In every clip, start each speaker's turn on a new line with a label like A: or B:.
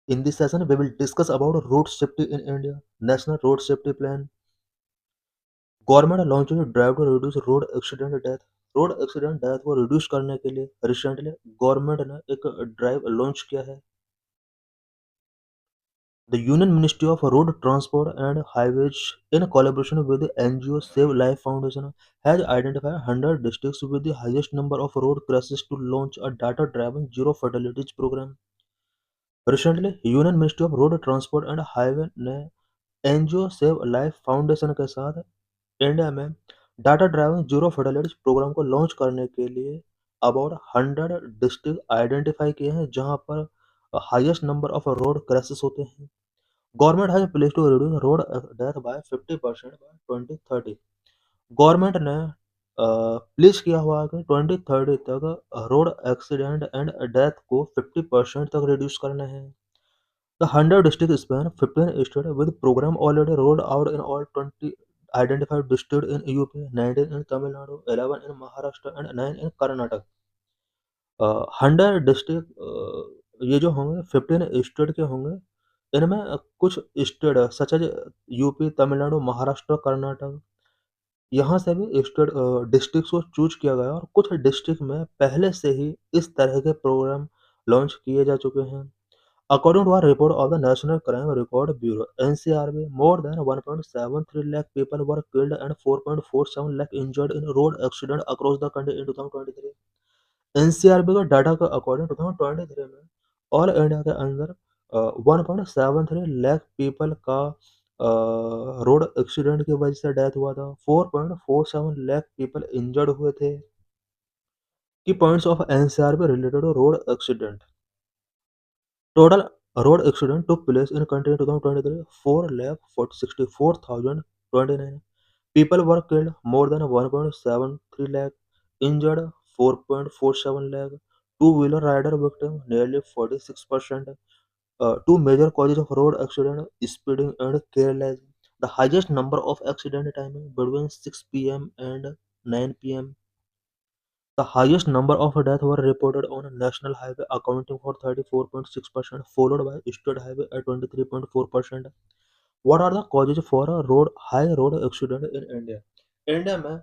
A: In this session, we will discuss about road safety in India. National Road Safety Plan. Government launched a drive to reduce road accident death. Road accident death को reduce करने के लिए recently government ने एक drive launch किया है. The Union Ministry of Road Transport and Highways, in collaboration with the NGO Save Life Foundation, has identified 100 districts with the highest number of road crashes to launch a data-driven zero fatalities program. Recently, Union Ministry of Road Transport and Highway ने NGO Save Life Foundation के साथ India में data driven zero fertility program को launch करने के लिए about 100 district identify किए हैं जहां पर highest number of road crashes होते हैं. Government has place to reduce road death by 50% by 2030. Government ने प्लेस किया हुआ है कि 2030 तक रोड एक्सीडेंट एंड डेथ को 50% तक रिड्यूस करना है. The 100 district span 15 states with program already rolled out in all 20 identified districts in UP, 19 in Tamil Nadu, 11 in Maharashtra and 9 in Karnataka. 100 district ये जो होंगे 15 स्टेट के होंगे. इनमें कुछ state such as UP, Tamil Nadu, Maharashtra, Karnataka, यहाँ से भी स्टेट डिस्ट्रिक्ट को चूज किया गया और कुछ डिस्ट्रिक्ट में पहले से ही इस तरह के प्रोग्राम लॉन्च किए जा चुके हैं. According to a report of the National Crime Record Bureau (NCRB), more than 1.73 lakh people were killed and 4.47 lakh injured in road accidents across the country in 2023. NCRB का डाटा का according 2023 में all India के अंदर 1.73 lakh people का road accident की वजह से death हुआ था. 4.47 लाख पीपल इंजर्ड हुए थे. Key points of NCRB related to road accident. Total road accident took place in country in 2023. 4,64,029 people were killed, more than 1.73 lakh injured, 4.47 lakh. Two-wheeler rider victim nearly 46%. Two major causes of road accident: speeding and careless. The highest number of accident timing between 6 p.m. and 9 p.m. The highest number of deaths were reported on national highway, accounting for 34.6%, followed by state highway at 23.4%. What are the causes for a high road accident in India? India में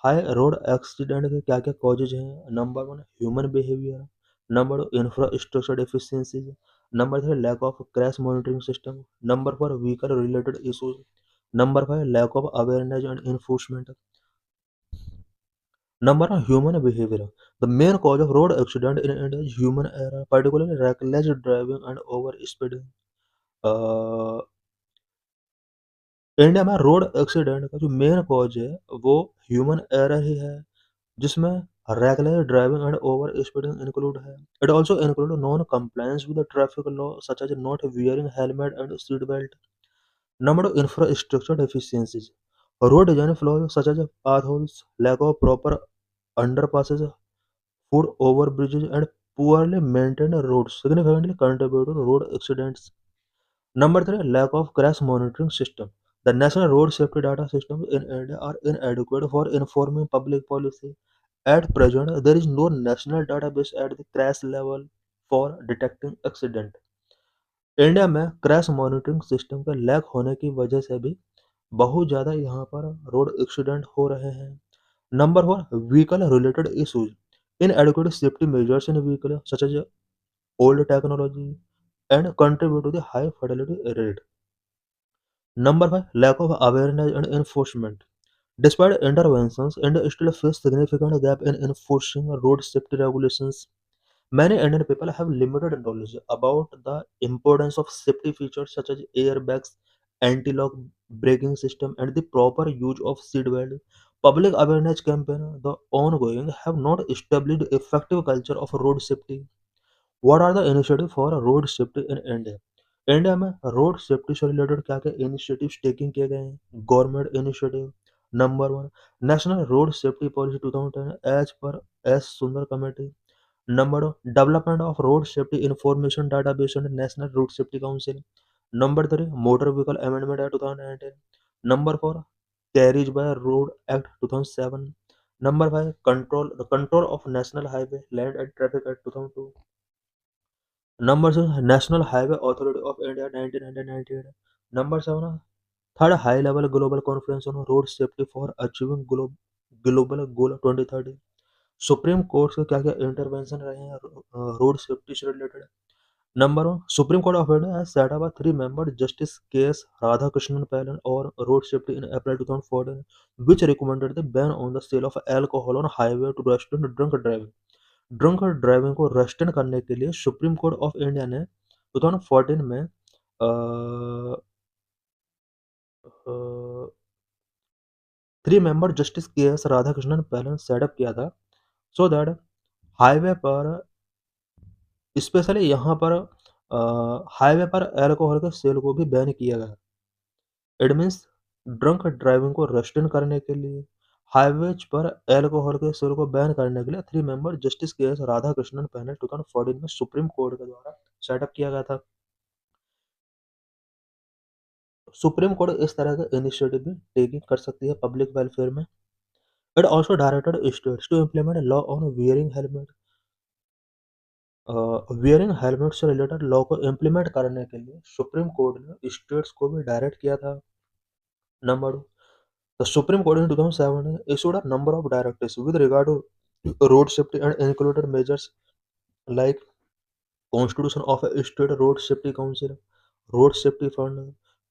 A: high road accident के क्या क्या causes हैं? Number one, human behaviour. Number two, infrastructure deficiencies. Number three, lack of crash monitoring system. Number four, vehicle related issues. Number five, lack of awareness and enforcement. Number of human behavior. The main cause of road accident in India is human error, particularly reckless driving and over speeding. Uh, India में road accident का जो main cause है वो human error ही है, जिसमें reckless driving and over speeding include है. It also include non-compliance with the traffic law, such as not wearing helmet and seat belt. Number two, infrastructure deficiencies. Road design flaws such as potholes, lack of proper underpasses, foot overbridges and poorly maintained roads significantly contribute to road accidents. Number three, lack of crash monitoring system. The national road safety data systems in India are inadequate for informing public policy. At present, there is no national database at the crash level for detecting accident. India में crash monitoring system के lack होने की वजह से भी बहुत ज़्यादा यहाँ पर रोड एक्सीडेंट हो रहे हैं. Number four, vehicle related issues. Inadequate safety measures in vehicle such as old technology and contribute to the high fatality rate. Number five, lack of awareness and enforcement. Despite interventions, India still faces significant gap in enforcing road safety regulations. Many Indian people have limited knowledge about the importance of safety features such as airbags, anti-lock braking system, and the proper use of seatbelt. Public awareness campaign, the ongoing, have not established effective culture of road safety. What are the initiatives for road safety in India? India में road safety से related क्या क्या initiatives taking किए गए हैं? Government initiative. Number one, national road safety policy 2010 as per S Sundar committee. Number two, development of road safety information database and National Road Safety Council. Number three, Motor Vehicle Amendment Act 2019. Number four, Carriage by Road Act 2007. Number five, the control of National Highway Land and Traffic Act 2002. Number 6 national highway authority of India 1998। Number 7 third high level global conference on road safety for achieving global goal 2030। Supreme court के क्या क्या intervention रहे हैं road safety से related. Number 1 supreme court of India has set up a three-member Justice K.S. Radhakrishnan panel on road safety in April 2014, which recommended the ban on the sale of alcohol on highway to restrain drunk driving। Drunk driving को restrain करने के लिए supreme court of India ने 2014 में three member justice के S Radhakrishnan panel setup किया था so that highway पर स्पेशली यहाँ पर हाईवे पर अल्कोहल के सेल को भी बैन किया गया। इट मीन्स ड्रंक ड्राइविंग को रेस्ट्रेन करने के लिए हाईवेज पर अल्कोहल के सेल को बैन करने के लिए थ्री मेंबर जस्टिस के एस राधाकृष्णन पैनल 2014 में सुप्रीम कोर्ट के द्वारा सेटअप किया गया था। सुप्रीम कोर्ट इस तरह के इनिशिएटिव भी टेकिंग कर सकती है पब्लिक वेलफेयर में। It also directed states to implement law on wearing helmet. Wearing helmet से रिलेटेड लॉ को इम्प्लीमेंट करने के लिए सुप्रीम कोर्ट ने स्टेट्स को भी डायरेक्ट किया था। Number 2 the supreme court in 2007 issued a number of directives with regard to road safety and included measures like constitution of a state road safety council, road safety fund,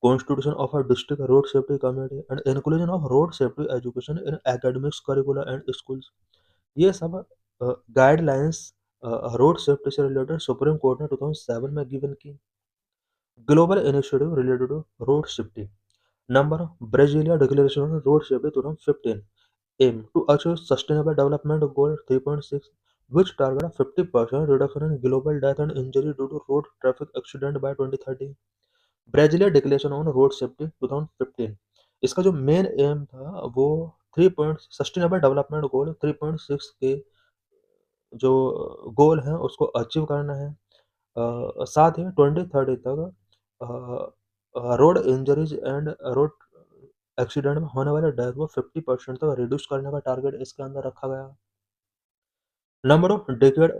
A: constitution of a district road safety committee and inclusion of road safety education in academics curricula and schools। ये सब guidelines road safety से related supreme court ने 2007 में given की। Global initiative related to road safety. Number Brasilia declaration on road safety 2015 aim to achieve sustainable development goal 3.6 which target a 50% reduction in global death and injury due to road traffic accident by 2030। Brasilia declaration on road safety 2015 इसका जो main M था वो 3 point sustainable development goal 3.6 के जो गोल है उसको achieve करना है। साथ ही 2030 तक road injuries and road accident में होने वाले डेथ को 50% तक रिड्यूस करने का टारगेट इसके अंदर रखा गया। Number of decade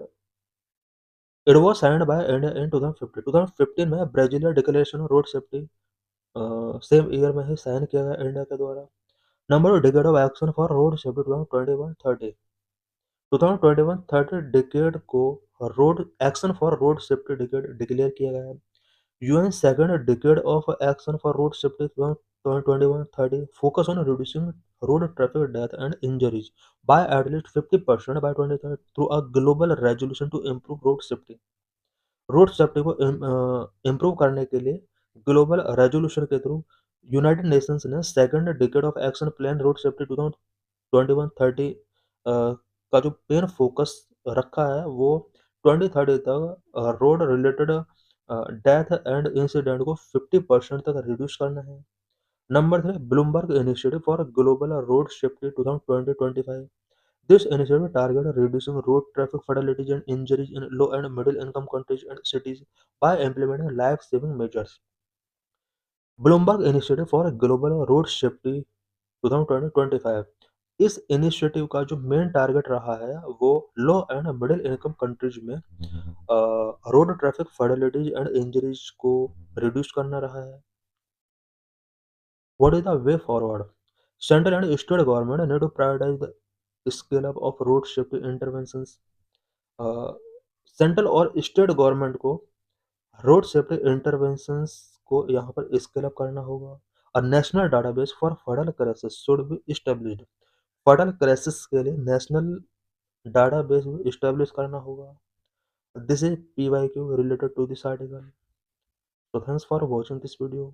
A: it was signed by India in 2015। 2015 में Brasilia declaration on road safety same year में ही साइन किया गया इंडिया के द्वारा। Number of decade of action for road safety 2021-30। 2021-30 decade को road action for road safety decade declare किया गया है। UN second decade of action for road safety 2021-30 focus on reducing road traffic death and injuries by at least 50% by 2030 through a global resolution to improve road safety। Road safety को improve करने के लिए global resolution के through United Nations ने second decade of action plan road safety 2021-30 का जो main focus रखा है वो 2030 तक road related death and incident को 50% तक रिड्यूस करना है। Number 3 Bloomberg initiative for global road safety 2020-25। This initiative targeted reducing road traffic fatalities and injuries in low and middle income countries and cities by implementing life-saving measures। Bloomberg initiative for global road safety 2020-25 इस initiative का जो main target रहा है वो low and middle income countries में road traffic fatalities and injuries को reduce करना रहा है। What is the way forward? Central and state government need to prioritise the scale up of road safety interventions. Central और state government को road safety interventions को यहाँ पर scale up करना होगा और national database for fatal crisis should be established. Fatal crisis के लिए नेशनल डाटाबेस इस्टेब्लिश करना होगा। This is PYQ related to this article। So thanks for watching this video।